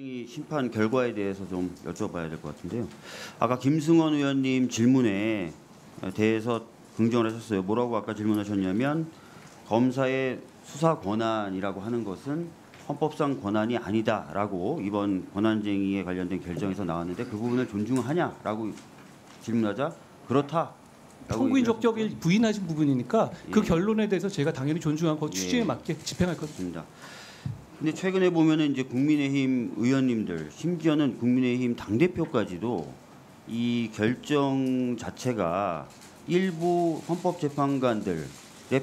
이 심판 결과에 대해서 좀 여쭤봐야 될 것 같은데요. 아까 김승원 의원님 질문에 대해서 긍정을 하셨어요. 뭐라고 아까 질문하셨냐면 검사의 수사 권한이라고 하는 것은 헌법상 권한이 아니다라고 이번 권한쟁의에 관련된 결정에서 나왔는데 그 부분을 존중하냐라고 질문하자 그렇다. 청구인 적격을 부인하신 부분이니까 그 예. 결론에 대해서 제가 당연히 존중하고 취지에 예. 맞게 집행할 것입니다. 근데 최근에 보면은 이제 국민의힘 의원님들 심지어는 국민의힘 당 대표까지도 이 결정 자체가 일부 헌법재판관들의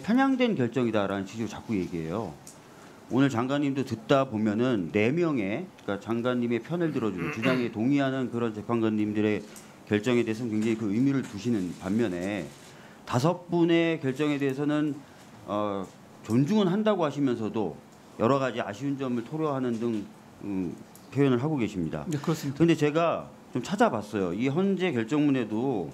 편향된 결정이다라는 취지로 자꾸 얘기해요. 오늘 장관님도 듣다 보면은 4명의 그러니까 장관님의 편을 들어주는 주장에 동의하는 그런 재판관님들의 결정에 대해서는 굉장히 그 의미를 두시는 반면에 5분의 결정에 대해서는 존중은 한다고 하시면서도 여러 가지 아쉬운 점을 토로하는 등 표현을 하고 계십니다. 네, 그렇습니다. 그런데 제가 좀 찾아봤어요. 이 헌재 결정문에도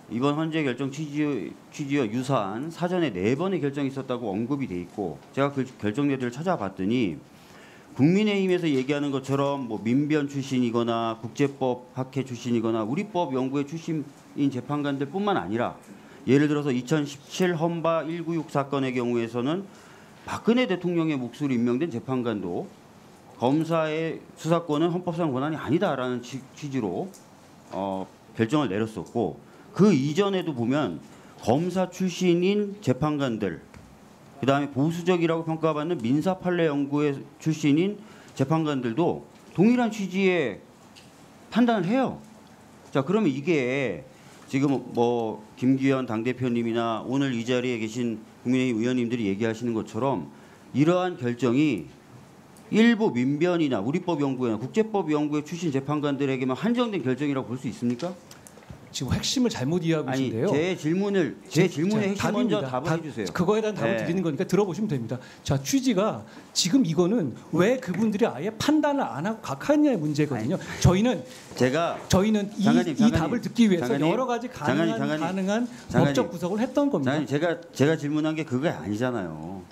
이번 헌재 결정 취지와 유사한 사전에 4번의 결정이 있었다고 언급이 돼 있고 제가 그 결정 내들을 찾아봤더니 국민의힘에서 얘기하는 것처럼 뭐 민변 출신이거나 국제법 학회 출신이거나 우리법 연구회 출신인 재판관들뿐만 아니라 예를 들어서 2017 헌바 196 사건의 경우에서는 박근혜 대통령의 몫으로 임명된 재판관도 검사의 수사권은 헌법상 권한이 아니다라는 취지로 결정을 내렸었고 그 이전에도 보면 검사 출신인 재판관들 그다음에 보수적이라고 평가받는 민사판례연구회 출신인 재판관들도 동일한 취지의 판단을 해요. 자 그러면 이게 지금 뭐 김기현 당대표님이나 오늘 이 자리에 계신 국민의힘 의원님들이 얘기하시는 것처럼 이러한 결정이 일부 민변이나 우리법 연구회나 국제법 연구회 출신 재판관들에게만 한정된 결정이라고 볼 수 있습니까? 지금 핵심을 잘못 이해하고 계신데요. 제 질문의 핵심 먼저 답을 해주세요. 그거에 대한 답을 드리는 거니까 들어보시면 됩니다. 자 취지가 지금 이거는 왜 그분들이 아예 판단을 안 하고 각하느냐의 문제거든요. 저희는 이 답을 듣기 위해서 장관님, 여러 가지 가능한 법적 구석을 했던 겁니다. 장관님, 제가 질문한 게 그거 아니잖아요.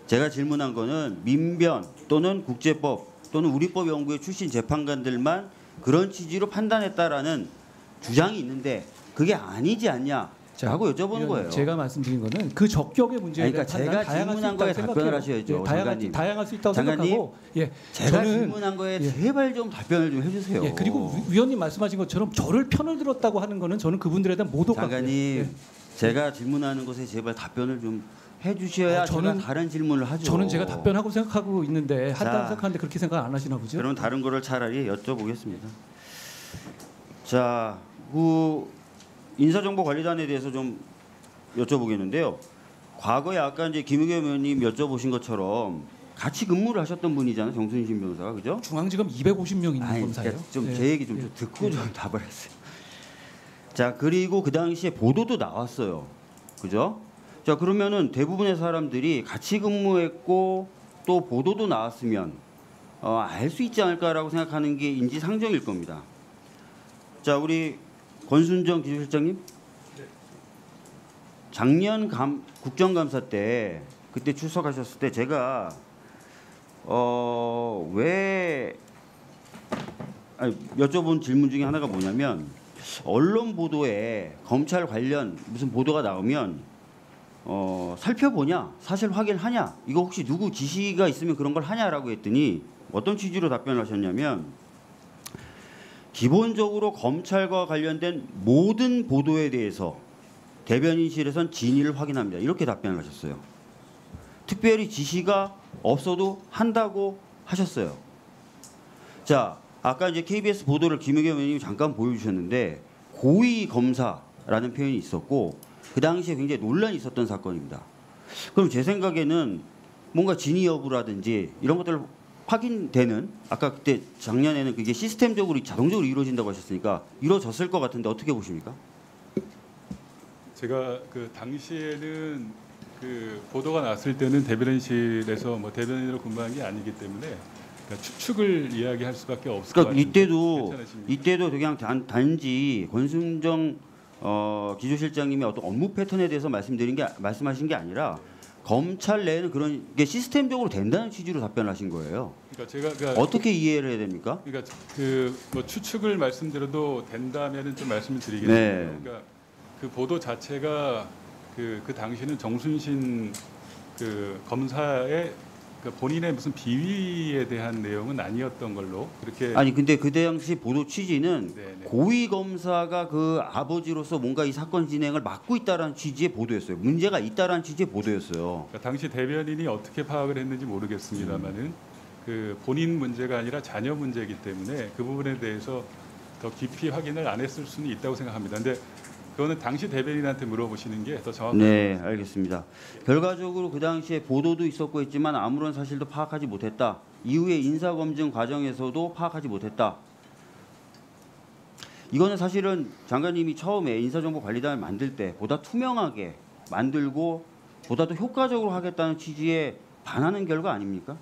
제가 질문한 거는 민변 또는 국제법 또는 우리법 연구회 출신 재판관들만 그런 취지로 판단했다라는 주장이 있는데 그게 아니지 않냐라고 여쭤보는 거예요. 제가 말씀드린 거는 그 적격의 문제에 대한 제가 질문한 거에 답변을 하셔야죠. 다양할 수 있다고 생각하고 제가 질문한 거에 제발 좀 답변을 좀 해주세요. 그리고 위원님 말씀하신 것처럼 저를 편을 들었다고 하는 거는 저는 그분들에 대한 모독 같아요. 장관님 제가 질문하는 것에 제발 답변을 좀 해주셔야 저는 다른 질문을 하죠. 저는 제가 답변하고 생각하고 있는데 한다고 생각하는데 그렇게 생각 안 하시나 보죠? 그럼 다른 거를 차라리 여쭤보겠습니다. 자, 그 인사정보관리단에 대해서 좀 여쭤보겠는데요. 과거에 아까 이제 김의겸 의원님 여쭤보신 것처럼 같이 근무를 하셨던 분이잖아요, 정순신 변호사가, 그죠? 중앙지검 250명 있는 검사예요. 그러니까 좀 제 얘기 좀 듣고 좀 답을 했어요. 자, 그리고 그 당시에 보도도 나왔어요, 그죠? 자, 그러면은 대부분의 사람들이 같이 근무했고 또 보도도 나왔으면 알 수 있지 않을까라고 생각하는 게 인지상정일 겁니다. 자, 우리 권순정 기조실장님, 작년 국정감사 때 그때 출석하셨을 때 제가 여쭤본 질문 중에 하나가 뭐냐면 언론 보도에 검찰 관련 무슨 보도가 나오면 살펴보냐, 사실 확인하냐, 이거 혹시 누구 지시가 있으면 그런 걸 하냐라고 했더니 어떤 취지로 답변을 하셨냐면 기본적으로 검찰과 관련된 모든 보도에 대해서 대변인실에선 진위를 확인합니다. 이렇게 답변을 하셨어요. 특별히 지시가 없어도 한다고 하셨어요. 자, 아까 이제 KBS 보도를 김의겸 의원님이 잠깐 보여주셨는데 고위 검사라는 표현이 있었고 그 당시에 굉장히 논란이 있었던 사건입니다. 그럼 제 생각에는 뭔가 진위 여부라든지 이런 것들을 확인되는 아까 그때 작년에는 그게 시스템적으로 자동적으로 이루어진다고 하셨으니까 이루어졌을 것 같은데 어떻게 보십니까? 제가 그 당시에는 그 보도가 났을 때는 대변인실에서 뭐 대변인으로 근무한 게 아니기 때문에 그러니까 추측을 이야기할 수밖에 없을 것 같은데 이때도 그냥 단지 권순정 기조실장님이 어떤 업무 패턴에 대해서 말씀하신 게 아니라 검찰 내에는 그런 게 시스템적으로 된다는 취지로 답변하신 거예요. 그러니까 제가 어떻게 이해를 해야 됩니까? 그러니까 그 뭐 추측을 말씀드려도 된다면은 좀 말씀을 드리겠습니다. 네. 그러니까 그 보도 자체가 그 당시는 정순신 그 검사의 그 본인의 무슨 비위에 대한 내용은 아니었던 걸로 그렇게. 아니 근데 그 당시 보도 취지는 네네. 고위 검사가 그 아버지로서 뭔가 이 사건 진행을 막고 있다라는 취지의 보도였어요. 문제가 있다라는 취지의 보도였어요. 그러니까 당시 대변인이 어떻게 파악을 했는지 모르겠습니다만은 그 본인 문제가 아니라 자녀 문제이기 때문에 그 부분에 대해서 더 깊이 확인을 안 했을 수는 있다고 생각합니다. 근데 그거는 당시 대변인한테 물어보시는 게 더 정확합니다. 네, 알겠습니다. 결과적으로 그 당시에 보도도 있었고 했지만 아무런 사실도 파악하지 못했다. 이후에 인사검증 과정에서도 파악하지 못했다. 이거는 사실은 장관님이 처음에 인사정보관리단을 만들 때 보다 투명하게 만들고 보다 더 효과적으로 하겠다는 취지에 반하는 결과 아닙니까?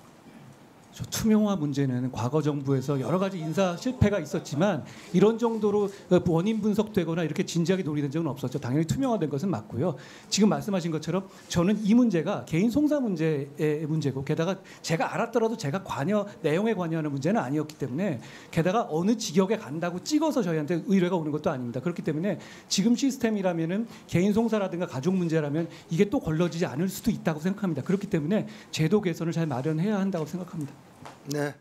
저 투명화 문제는 과거 정부에서 여러 가지 인사 실패가 있었지만 이런 정도로 원인 분석되거나 이렇게 진지하게 논의된 적은 없었죠. 당연히 투명화된 것은 맞고요. 지금 말씀하신 것처럼 저는 이 문제가 개인 송사 문제의 문제고 게다가 제가 알았더라도 제가 내용에 관여하는 문제는 아니었기 때문에 게다가 어느 직역에 간다고 찍어서 저희한테 의뢰가 오는 것도 아닙니다. 그렇기 때문에 지금 시스템이라면은 개인 송사라든가 가족 문제라면 이게 또 걸러지지 않을 수도 있다고 생각합니다. 그렇기 때문에 제도 개선을 잘 마련해야 한다고 생각합니다. 네.